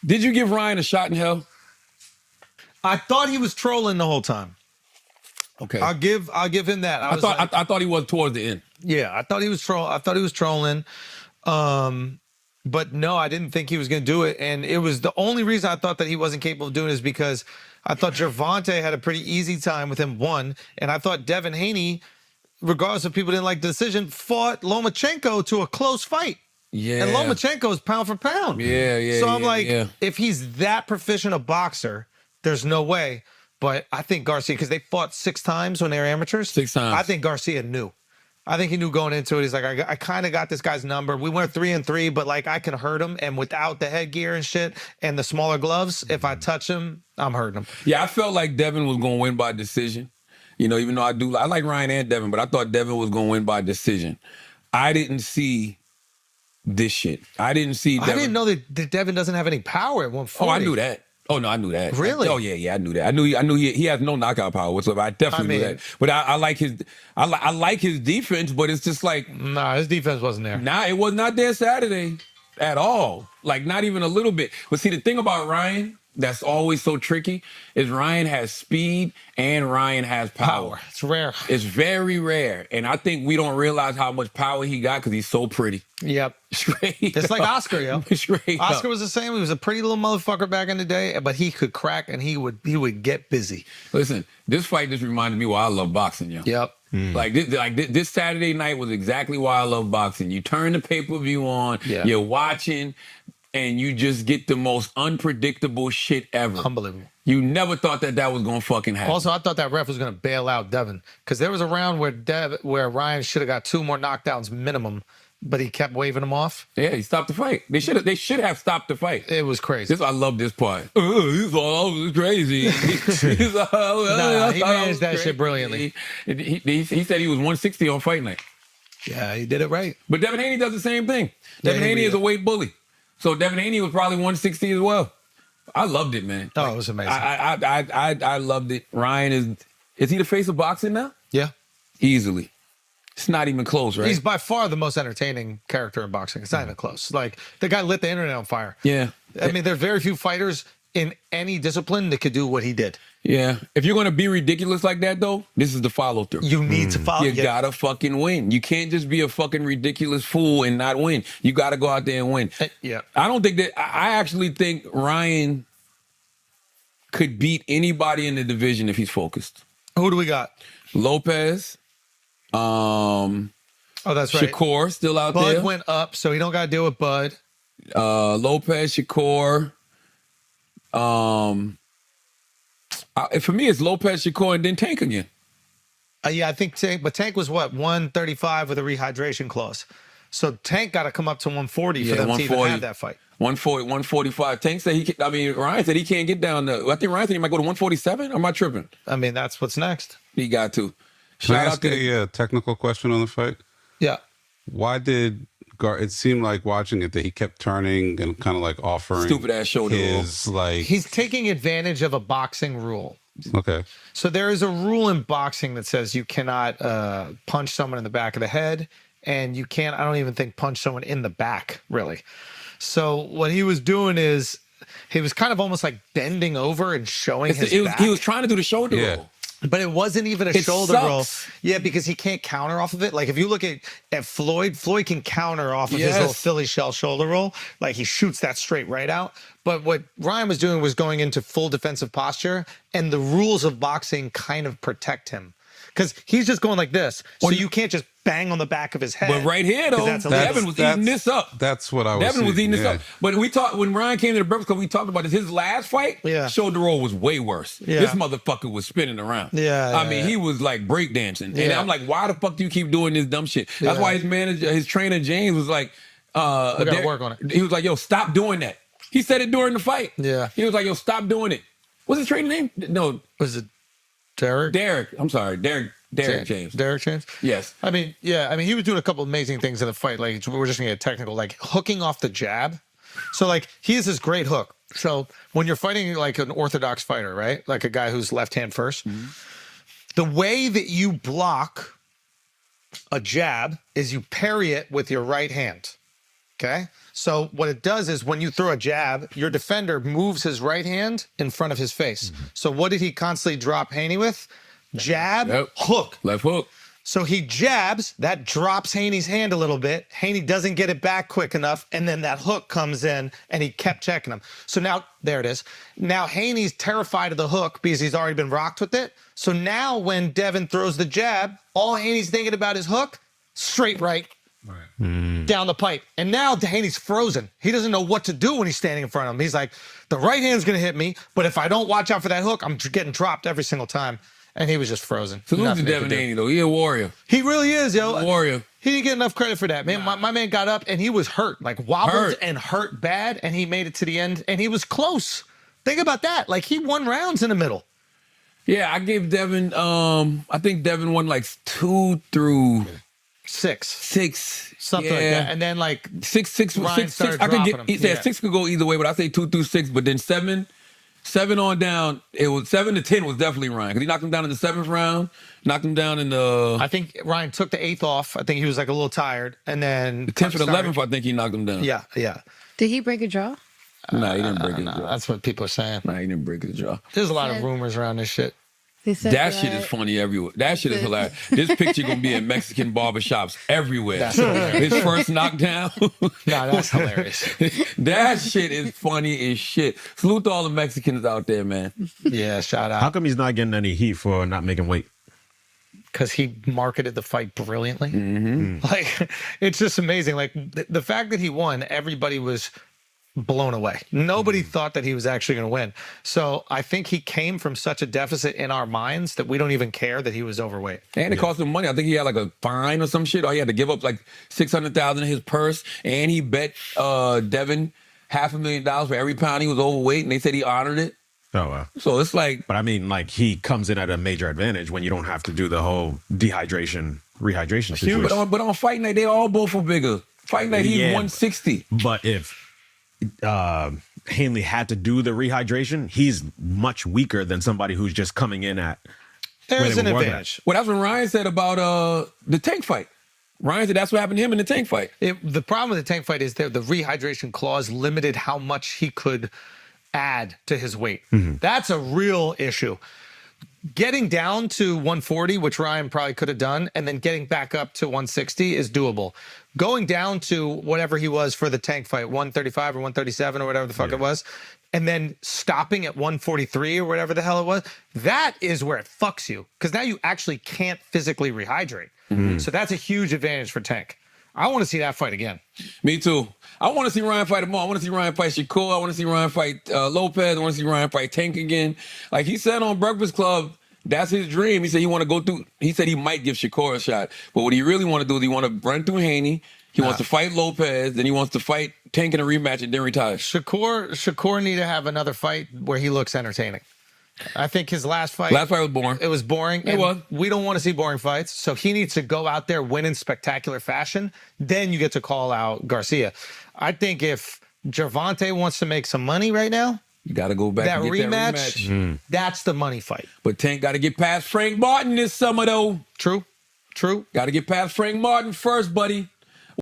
Did you give Ryan a shot in hell? I thought he was trolling the whole time. Okay. I'll give him that. I thought he was towards the end. Yeah, I thought he was trolling. But no, I didn't think he was going to do it. And it was the only reason I thought that he wasn't capable of doing it is because I thought Gervonta had a pretty easy time with him, one. And I thought Devin Haney, regardless if people didn't like the decision, fought Lomachenko to a close fight. Yeah. And Lomachenko is pound for pound. Yeah. So I'm like, if he's that proficient a boxer, there's no way. But I think Garcia, because they fought 6 times when they were amateurs. 6 times. I think Garcia knew. I think he knew going into it. He's like, I kind of got this guy's number. We went 3-3, but like I can hurt him. And without the headgear and shit and the smaller gloves, if I touch him, I'm hurting him. Yeah, I felt like Devin was going to win by decision. You know, even though I like Ryan and Devin, but I thought Devin was going to win by decision. I didn't see this shit. I didn't know that Devin doesn't have any power at 140. Oh, I knew that. Oh no, I knew that. Really? I knew that. I knew he has no knockout power whatsoever. I definitely knew that. But I like his defense, but it's just like nah, his defense wasn't there. Nah, it was not there Saturday at all. Like not even a little bit. But see, the thing about Ryan that's always so tricky is Ryan has speed and Ryan has power. It's rare. It's very rare. And I think we don't realize how much power he got because he's so pretty. Yep. It's like Oscar, yo. Oscar was the same. He was a pretty little motherfucker back in the day, but he could crack and he would get busy. Listen, this fight just reminded me why I love boxing, yo. Yep. Like this Saturday night was exactly why I love boxing. You turn the pay-per-view on, you're watching, and you just get the most unpredictable shit ever. Unbelievable. You never thought that was gonna fucking happen. Also, I thought that ref was gonna bail out Devin because there was a round where Ryan should have got 2 more knockdowns minimum, but he kept waving them off. Yeah, he stopped the fight. They should have stopped the fight. It was crazy. I love this part. He's all crazy. He managed that shit brilliantly. He said he was 160 on fight night. Yeah, he did it right. But Devin Haney does the same thing. Devin Haney is a weight bully. So Devin Haney was probably 160 as well. I loved it, man. Oh, it was amazing. I loved it. Ryan is he the face of boxing now? Yeah. Easily. It's not even close, right? He's by far the most entertaining character in boxing. It's not even close. Like, the guy lit the internet on fire. Yeah. I mean, there's very few fighters in any discipline that could do what he did. Yeah. If you're going to be ridiculous like that, though, this is the follow-through. You need to follow. You gotta fucking win. You can't just be a fucking ridiculous fool and not win. You gotta go out there and win. Yeah. I don't think that... I actually think Ryan could beat anybody in the division if he's focused. Who do we got? Lopez. Oh, that's right. Shakur still out there. Bud went up, so he don't got to deal with Bud. Lopez, Shakur. For me, it's Lopez, Shakur, and then Tank again. Yeah, I think Tank, but Tank was what, 135 with a rehydration clause. So Tank got to come up to 140 for them to even have that fight. 140, 145. Tank said Ryan said he can't get down to, I think Ryan said he might go to 147. Am I tripping? I mean, that's what's next. He got to. Can I ask a technical question on the fight? Yeah. Why did it seemed like watching it that he kept turning and kind of like offering stupid ass shoulder roll. He's taking advantage of a boxing rule. Okay. So there is a rule in boxing that says you cannot punch someone in the back of the head, and you can't, I don't even think, punch someone in the back, really. So what he was doing is he was kind of almost like bending over and showing his back. He was trying to do the shoulder roll. But it wasn't even a shoulder roll. Yeah, because he can't counter off of it. Like, if you look at Floyd can counter off of his little Philly shell shoulder roll. Like, he shoots that straight right out. But what Ryan was doing was going into full defensive posture, and the rules of boxing kind of protect him. Because he's just going like this. So you can't just bang on the back of his head. But right here, though, Devin was eating this up. That's what I was Devin was eating this up. But when Ryan came to the Breakfast Club, we talked about this. His last fight, shoulder roll was way worse. Yeah. This motherfucker was spinning around. I mean, he was like breakdancing. And I'm like, why the fuck do you keep doing this dumb shit? That's why his trainer, James, was like, we gotta work on it. He was like, yo, stop doing that. He said it during the fight. Yeah. He was like, yo, stop doing it. What's his trainer name? No. Was it Derek? Derek. I'm sorry. Derek James. Derek James? Yes. I mean, he was doing a couple amazing things in the fight. Like, we're just going to get technical, like hooking off the jab. So, like, he has this great hook. So, when you're fighting like an orthodox fighter, right? Like a guy who's left hand first, the way that you block a jab is you parry it with your right hand. Okay. So what it does is when you throw a jab, your defender moves his right hand in front of his face. So what did he constantly drop Haney with? Jab, hook. Left hook. So he jabs, that drops Haney's hand a little bit. Haney doesn't get it back quick enough, and then that hook comes in, and he kept checking him. So now, there it is. Now Haney's terrified of the hook because he's already been rocked with it. So now when Devin throws the jab, all Haney's thinking about is hook, straight right, down the pipe. And now Haney's frozen. He doesn't know what to do when he's standing in front of him. He's like, the right hand's going to hit me, but if I don't watch out for that hook, I'm getting dropped every single time. And he was just frozen. Salute to Devin Haney, though. He a warrior. He really is, yo. Warrior. He didn't get enough credit for that, man. My man got up and he was hurt, like wobbled and hurt bad, and he made it to the end, and he was close. Think about that. Like, he won rounds in the middle. Yeah, I gave Devin, I think Devin won like 2 through 6. Something like that. And then like six. Ryan started I could dropping him. 6 could go either way, but I say 2 through 6. But then 7 on down, it was 7 to 10 was definitely Ryan, because he knocked him down in the 7th round, knocked him down in the. I think Ryan took the 8th off. I think he was like a little tired, and then the 10th or the 11th. I think he knocked him down. Yeah. Did he break a jaw? Nah, he didn't break his jaw. That's what people are saying. Nah, he didn't break his jaw. There's a lot of rumors around this shit. That shit is funny everywhere. That shit is hilarious. This picture gonna be in Mexican barbershops everywhere. That's hilarious. His first knockdown. Nah, that's hilarious. That shit is funny as shit. Salute to all the Mexicans out there, man. Yeah, shout out. How come he's not getting any heat for not making weight? Because he marketed the fight brilliantly. Like, it's just amazing. Like, the fact that he won, everybody was blown away. Nobody thought that he was actually going to win. So I think he came from such a deficit in our minds that we don't even care that he was overweight. And it cost him money. I think he had like a fine or some shit, or he had to give up like $600,000 in his purse. And he bet Devin $500,000 for every pound he was overweight, and they said he honored it. Oh, wow. So it's like, But I mean, like, he comes in at a major advantage when you don't have to do the whole dehydration, rehydration situation. but on fight night, they all both were bigger. Fight night, he's 160. But if Hanley had to do the rehydration, he's much weaker than somebody who's just coming in at. There's an advantage. Well, that's what Ryan said about the Tank fight. Ryan said that's what happened to him in the Tank fight. The problem with the Tank fight is that the rehydration clause limited how much he could add to his weight. That's a real issue. Getting down to 140, which Ryan probably could have done, and then getting back up to 160 is doable. Going down to whatever he was for the Tank fight, 135 or 137 or whatever the fuck it was, and then stopping at 143 or whatever the hell it was, that is where it fucks you, because now you actually can't physically rehydrate. So that's a huge advantage for Tank. I want to see that fight again. Me too. I want to see Ryan fight them all. I want to see Ryan fight Shakur. I want to see Ryan fight Lopez. I want to see Ryan fight Tank again. Like he said on Breakfast Club, that's his dream. He said he want to go through. He said he might give Shakur a shot, but what he really want to do is he want to run through Haney. He wants to fight Lopez, then he wants to fight Tank in a rematch and then retire. Shakur need to have another fight where he looks entertaining. I think his last fight was boring. It was boring. It was. We don't want to see boring fights, so he needs to go out there, win in spectacular fashion. Then you get to call out Garcia. I think if Gervonta wants to make some money right now, you got to go back that and get that rematch. That's the money fight. But Tank got to get past Frank Martin this summer, though. True. Got to get past Frank Martin first, buddy.